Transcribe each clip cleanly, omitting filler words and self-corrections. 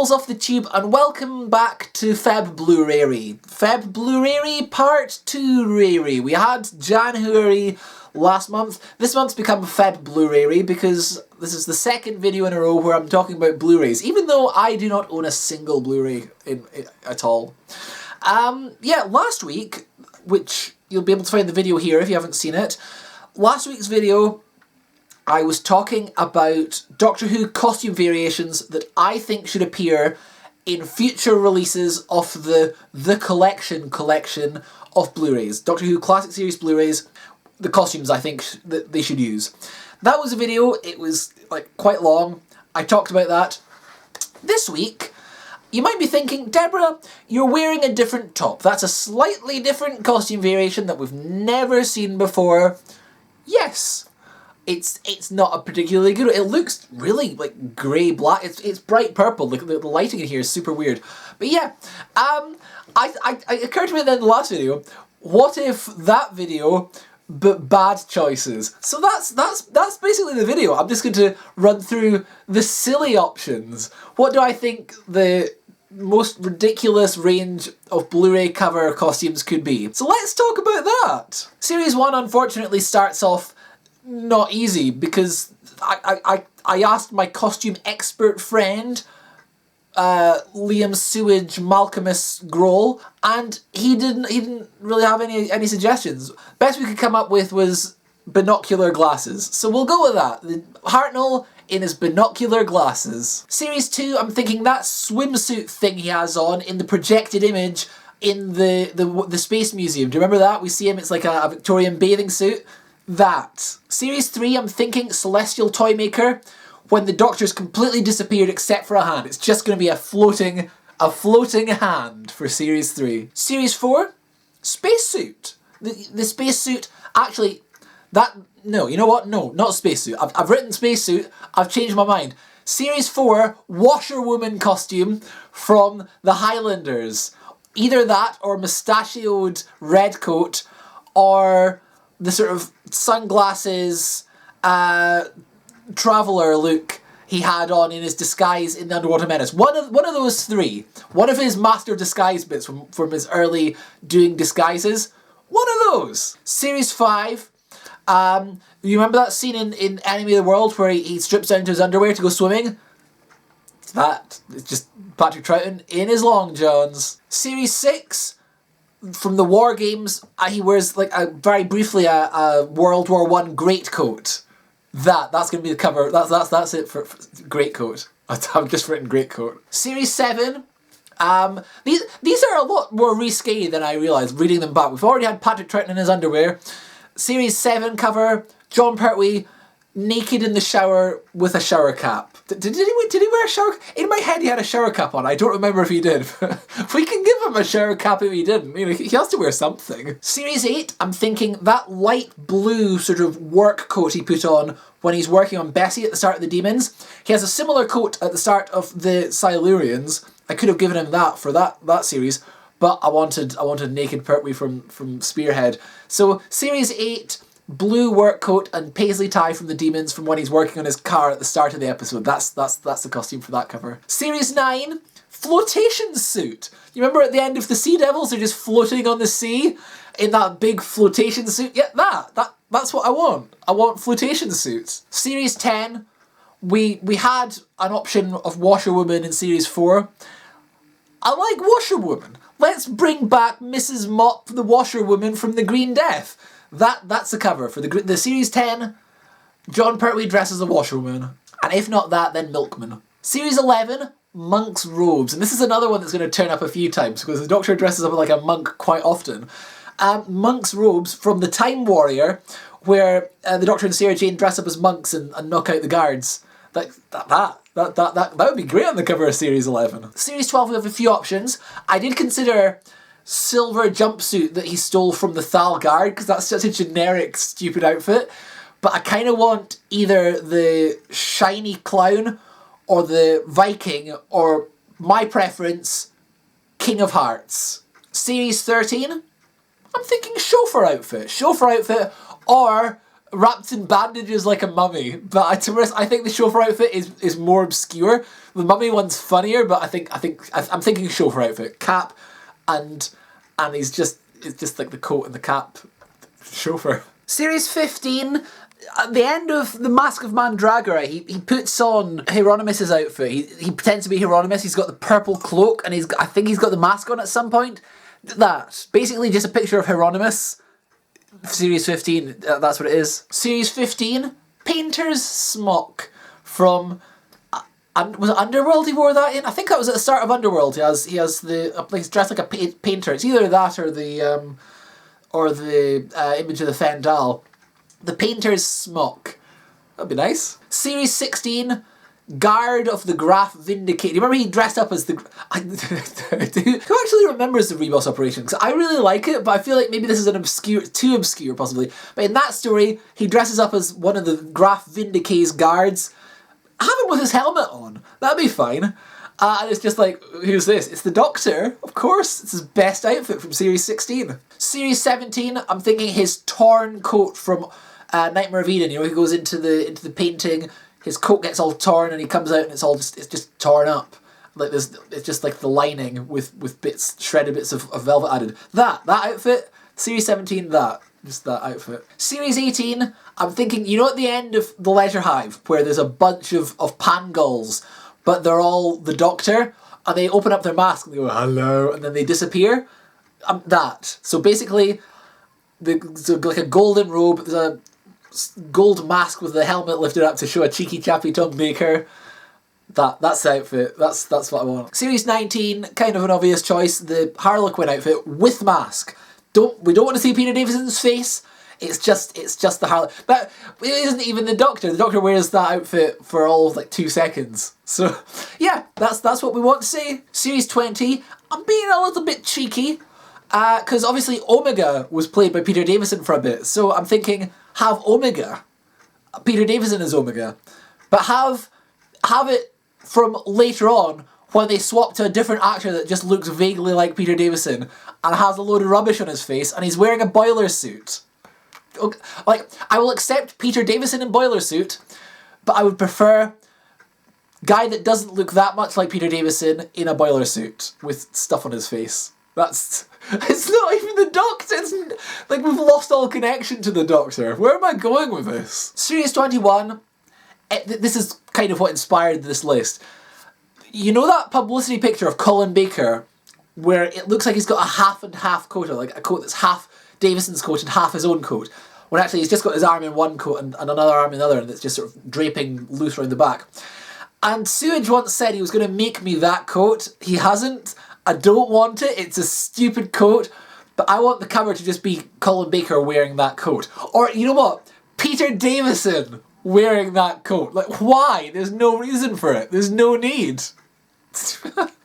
Animals off the tube, and welcome back to Feb-Bluray-ry. Feb-Bluray-ry Part 2-ry. We had January last month. This month's become Feb-Bluray-ry because this is the second video in a row where I'm talking about Blu-rays, even though I do not own a single Blu-ray at all. Yeah, last week, which you'll be able to find the video here if you haven't seen it, last week's video I was talking about Doctor Who costume variations that I think should appear in future releases of the collection of Blu-rays. Doctor Who Classic Series Blu-rays, the costumes I think that they should use. That was a video, it was like quite long, I talked about that. This week, you might be thinking, Deborah, you're wearing a different top. That's a slightly different costume variation that we've never seen before. Yes. It's not a particularly good one. It looks really like grey-black. It's bright purple. The lighting in here is super weird. But yeah, it occurred to me then in the last video, what if that video, but bad choices? So that's basically the video. I'm just going to run through the silly options. What do I think the most ridiculous range of Blu-ray cover costumes could be? So let's talk about that. Series 1 unfortunately starts off not easy because I asked my costume expert friend, Liam Sewage Malcolmus Grohl, and he didn't really have any suggestions. Best we could come up with was binocular glasses. So we'll go with that. Hartnell in his binocular glasses. Series 2, I'm thinking that swimsuit thing he has on in the projected image in the Space Museum. Do you remember that? We see him, it's like a Victorian bathing suit. That. Series 3, I'm thinking Celestial Toymaker, when the Doctor's completely disappeared except for a hand. It's just going to be a floating hand for Series 3. Series 4, Spacesuit. The spacesuit, actually, no, you know what? No, not spacesuit. I've written spacesuit, I've changed my mind. Series 4, Washerwoman costume from the Highlanders. Either that or mustachioed red coat or the sort of sunglasses traveller look he had on in his disguise in the Underwater Menace. One of those three. One of his master disguise bits from his early doing disguises. One of those. Series 5. You remember that scene in Enemy of the World where he strips down to his underwear to go swimming? It's just Patrick Troughton in his long johns. Series 6. From the War Games, he wears like very briefly a World War I greatcoat. That's going to be the cover. That's it for greatcoat. I've just written greatcoat. Series 7. These are a lot more risque than I realised reading them back. We've already had Patrick Troughton in his underwear. Series 7 cover, Jon Pertwee naked in the shower with a shower cap. Did he wear a shower cap? In my head he had a shower cap on. I don't remember if he did. We can give him a shower cap if he didn't. You know, he has to wear something. Series 8, I'm thinking that light blue sort of work coat he put on when he's working on Bessie at the start of the Demons. He has a similar coat at the start of the Silurians. I could have given him that for that series, but I wanted naked Pertwee from Spearhead. So Series 8, blue work coat and paisley tie from the Demons from when he's working on his car at the start of the episode. That's the costume for that cover. Series 9, flotation suit. You remember at the end of the Sea Devils, they're just floating on the sea in that big flotation suit? Yeah, that's what I want. I want flotation suits. Series 10, we had an option of Washerwoman in Series 4. I like Washerwoman. Let's bring back Mrs. Mop, the Washerwoman from the Green Death. That's the cover for the Series 10. Jon Pertwee dresses a washerwoman. And if not that, then Milkman. Series 11, Monk's Robes. And this is another one that's going to turn up a few times because the Doctor dresses up like a monk quite often. Monk's Robes from the Time Warrior, where the Doctor and Sarah Jane dress up as monks and knock out the guards. That would be great on the cover of Series 11. Series 12, we have a few options. I did consider silver jumpsuit that he stole from the Thal Guard because that's such a generic, stupid outfit. But I kind of want either the shiny clown or the Viking, or my preference, King of Hearts. Series 13, I'm thinking chauffeur outfit. Chauffeur outfit or wrapped in bandages like a mummy. But I think the chauffeur outfit is more obscure. The mummy one's funnier, but I'm thinking chauffeur outfit, cap, and it's just like the coat and the cap. Chauffeur. Series 15. At the end of The Mask of Mandragora, he puts on Hieronymus's outfit. He pretends to be Hieronymus. He's got the purple cloak, and I think he's got the mask on at some point. That. Basically just a picture of Hieronymus. Series 15, that's what it is. Series 15, Painter's Smock from... was it Underworld he wore that in? I think that was at the start of Underworld. He's dressed like a painter. It's either that or the image of the Fendal. The Painter's Smock. That'd be nice. Series 16, Guard of the Graf Vindicator. You remember he dressed up as the... Who actually remembers the Rebus operation? Because I really like it, but I feel like maybe this is too obscure possibly. But in that story, he dresses up as one of the Graf Vindicator's guards. Have him with his helmet on. That'd be fine. And it's just like, who's this? It's the Doctor, of course. It's his best outfit from Series 16. Series 17, I'm thinking his torn coat from Nightmare of Eden. You know, he goes into the painting, his coat gets all torn, and he comes out and it's just torn up. Like this, it's just like the lining with shredded bits of velvet added. That outfit, Series 17, just that outfit. Series 18, I'm thinking, you know, at the end of The Leisure Hive, where there's a bunch of Pangolls, but they're all the Doctor, and they open up their mask and they go, hello, and then they disappear. That. So basically, like a golden robe, there's a gold mask with the helmet lifted up to show a cheeky chappy Tom Baker. That's the outfit. That's what I want. Series 19, kind of an obvious choice, the Harlequin outfit with mask. We don't want to see Peter Davison's face. It's just the Harlequin. But it isn't even the Doctor. The Doctor wears that outfit for all of like 2 seconds. So yeah, that's what we want to see. Series 20, I'm being a little bit cheeky. Because obviously Omega was played by Peter Davison for a bit. So I'm thinking, have Omega. Peter Davison is Omega. But have it from later on when they swap to a different actor that just looks vaguely like Peter Davison and has a load of rubbish on his face and he's wearing a boiler suit. Like, I will accept Peter Davison in boiler suit, but I would prefer guy that doesn't look that much like Peter Davison in a boiler suit with stuff on his face. It's not even the Doctor. It's like we've lost all connection to the Doctor. Where am I going with this? Series 21, this is kind of what inspired this list. You know that publicity picture of Colin Baker where it looks like he's got a half and half coat, or like a coat that's half Davison's coat and half his own coat, when actually he's just got his arm in one coat and another arm in the other, and it's just sort of draping loose around the back. And Sewage once said he was going to make me that coat. He hasn't. I don't want it. It's a stupid coat, but I want the cover to just be Colin Baker wearing that coat. Or, you know what? Peter Davison wearing that coat. Like, why? There's no reason for it. There's no need.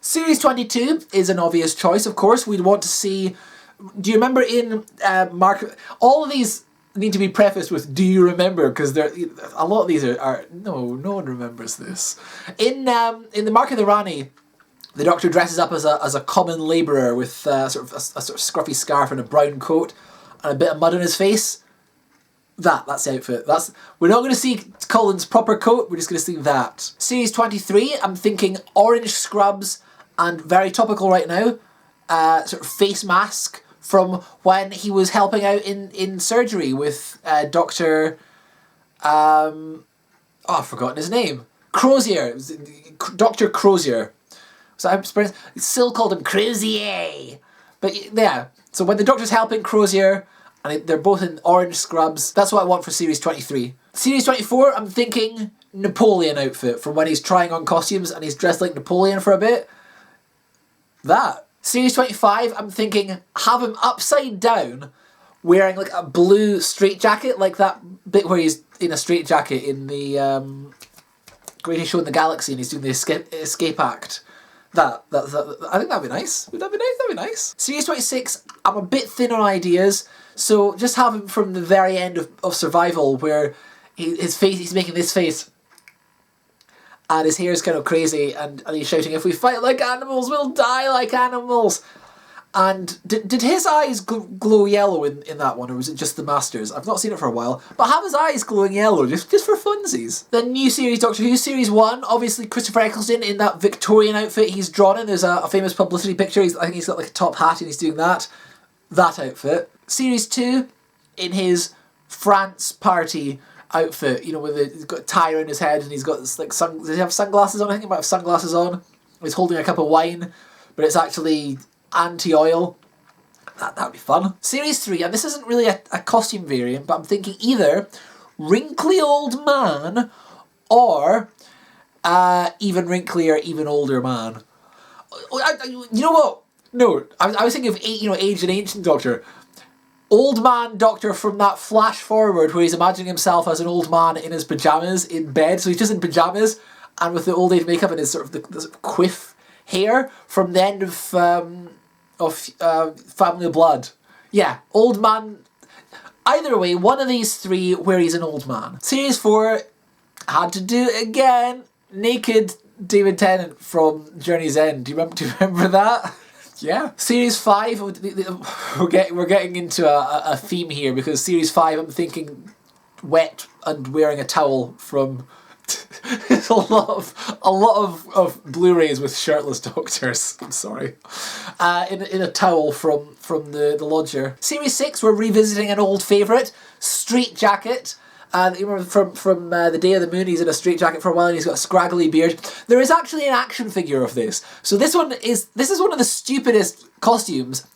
Series 22 is an obvious choice, of course. We'd want to see... Do you remember in Mark... All of these need to be prefaced with, do you remember? Because a lot of these are... No one remembers this. In the Mark of the Rani, the Doctor dresses up as a common labourer with sort of a scruffy scarf and a brown coat and a bit of mud on his face. That's the outfit. We're not going to see Colin's proper coat, we're just going to see that. Series 23, I'm thinking orange scrubs and very topical right now, sort of face mask from when he was helping out in surgery with Dr. I've forgotten his name. Crozier. Dr. Crozier. So I still called him Crozier. But yeah, so when the Doctor's helping Crozier, and they're both in orange scrubs, that's what I want for Series 23. Series 24, I'm thinking Napoleon outfit from when he's trying on costumes and he's dressed like Napoleon for a bit. That. Series 25, I'm thinking have him upside down wearing like a blue straitjacket, like that bit where he's in a straitjacket in the Greatest Show in the Galaxy and he's doing the escape act. I think that'd be nice. Would that be nice? That'd be nice. Series 26, I'm a bit thin on ideas, so just have him from the very end of Survival where he's making this face and his hair's kind of crazy and he's shouting, if we fight like animals, we'll die like animals. And did his eyes glow yellow in that one, or was it just the Masters? I've not seen it for a while, but have his eyes glowing yellow, just for funsies. The new series, Doctor Who, Series 1, obviously Christopher Eccleston in that Victorian outfit he's drawn in. There's a famous publicity picture, I think he's got like a top hat and he's doing that outfit. Series 2, in his France party outfit, you know, he's got a tie around his head and he's got this, like, does he have sunglasses on? I think he might have sunglasses on. He's holding a cup of wine, but it's actually anti-oil. That would be fun. Series 3, and this isn't really a costume variant, but I'm thinking either wrinkly old man or even wrinklier, even older man. You know what? No, I was thinking of Age and Ancient Doctor. Old man Doctor from that flash forward where he's imagining himself as an old man in his pyjamas in bed. So he's just in pyjamas and with the old age makeup and his sort of the sort of quiff hair from the end of Family of Blood. Yeah, old man. Either way, one of these three where he's an old man. Series 4, had to do it again. Naked David Tennant from Journey's End. Do you remember that? Yeah. Series 5, we're getting into a theme here, because Series 5 I'm thinking wet and wearing a towel from... There's a lot of Blu-rays with shirtless doctors. I'm sorry. In a towel from the lodger. Series 6, we're revisiting an old favourite, Straight Jacket. You remember from the Day of the Moon, he's in a straight jacket for a while and he's got a scraggly beard. There is actually an action figure of this. So this is one of the stupidest costumes,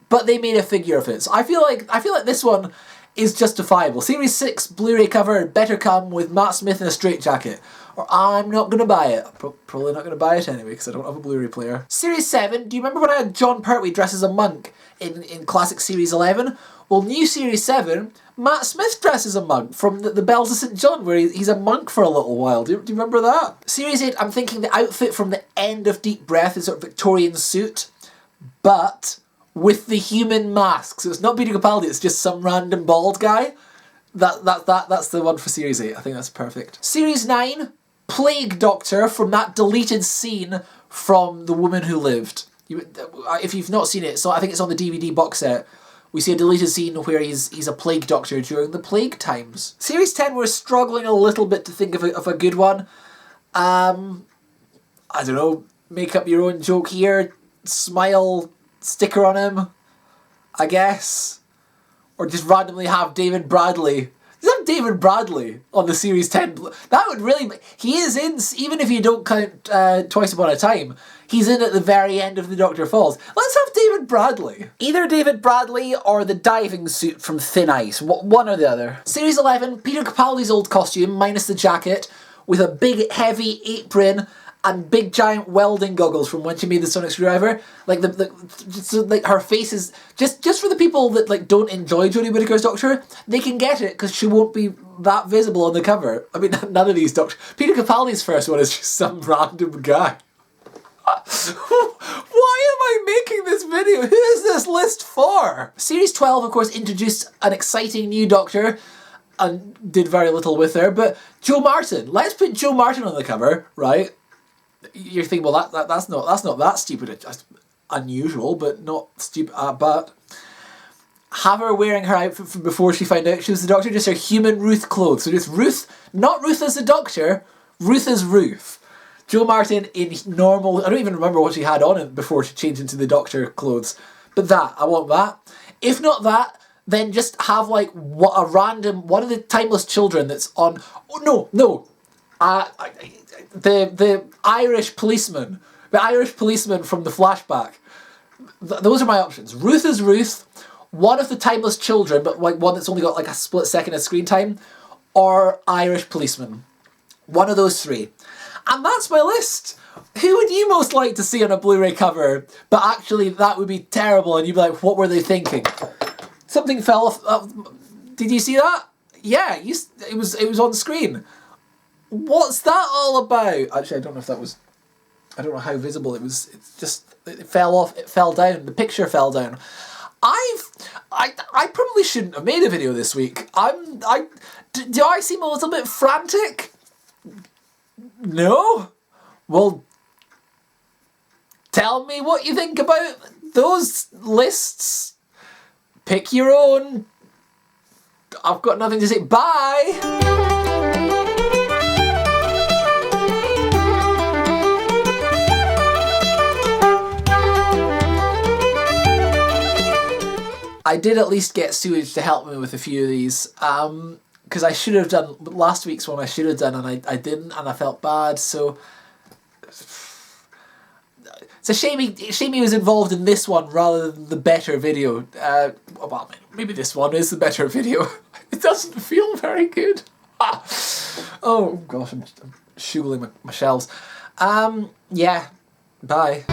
but they made a figure of it. So I feel like this one is justifiable. Series 6 Blu-ray cover better come with Matt Smith in a straight jacket, or I'm not going to buy it. Probably not going to buy it anyway because I don't have a Blu-ray player. Series 7, do you remember when I had John Pertwee dressed as a monk in classic Series 11? Well, new Series 7, Matt Smith dresses a monk from the Bells of St. John, where he's a monk for a little while. Do you remember that? Series 8, I'm thinking the outfit from the end of Deep Breath is sort of Victorian suit, but with the human mask. So it's not Peter Capaldi, it's just some random bald guy. That's the one for Series 8. I think that's perfect. Series 9, Plague Doctor from that deleted scene from The Woman Who Lived. If you've not seen it, so I think it's on the DVD box set. We see a deleted scene where he's a plague doctor during the plague times. Series 10, we're struggling a little bit to think of a good one. I don't know, make up your own joke here, smile sticker on him, I guess. Or just randomly have David Bradley. Just have David Bradley on the Series 10. That would really... He is in, even if you don't count Twice Upon a Time, he's in at the very end of The Doctor Falls. Let's have David Bradley. Either David Bradley or the diving suit from Thin Ice. One or the other. Series 11, Peter Capaldi's old costume, minus the jacket, with a big heavy apron and big giant welding goggles from when she made the sonic screwdriver. Like like her face is just for the people that like don't enjoy Jodie Whittaker's Doctor, they can get it because she won't be that visible on the cover. I mean, none of these Doctors. Peter Capaldi's first one is just some random guy. Why am I making this video? Who is this list for? Series 12, of course, introduced an exciting new Doctor and did very little with her, but Jo Martin. Let's put Jo Martin on the cover, right? You're thinking, well, that's not that stupid. It's just unusual, but not stupid. But have her wearing her outfit from before she found out she was the Doctor, just her human Ruth clothes. So just Ruth, not Ruth as the Doctor, Ruth as Ruth. Jo Martin in normal... I don't even remember what she had on before she changed into the Doctor clothes. But I want that. If not that, then just have like a random... One of the Timeless Children that's on... Oh, no. The Irish policeman. The Irish policeman from the flashback. Those are my options. Ruth is Ruth. One of the Timeless Children, but like one that's only got like a split second of screen time. Or Irish policeman. One of those three. And that's my list. Who would you most like to see on a Blu-ray cover? But actually, that would be terrible, and you'd be like, what were they thinking? Something fell off. Did you see that? Yeah, it was on screen. What's that all about? Actually, I don't know if that was... I don't know how visible it was. It fell off. It fell down. The picture fell down. I probably shouldn't have made a video this week. Do I seem a little bit frantic? No? Well, tell me what you think about those lists. Pick your own. I've got nothing to say. Bye! I did at least get Sewage to help me with a few of these, because I should have done, last week's one I should have done, and I didn't, and I felt bad, so... It's a shame he was involved in this one rather than the better video. Well, maybe this one is the better video. It doesn't feel very good. Oh gosh, I'm shoogling my shelves. Yeah, bye.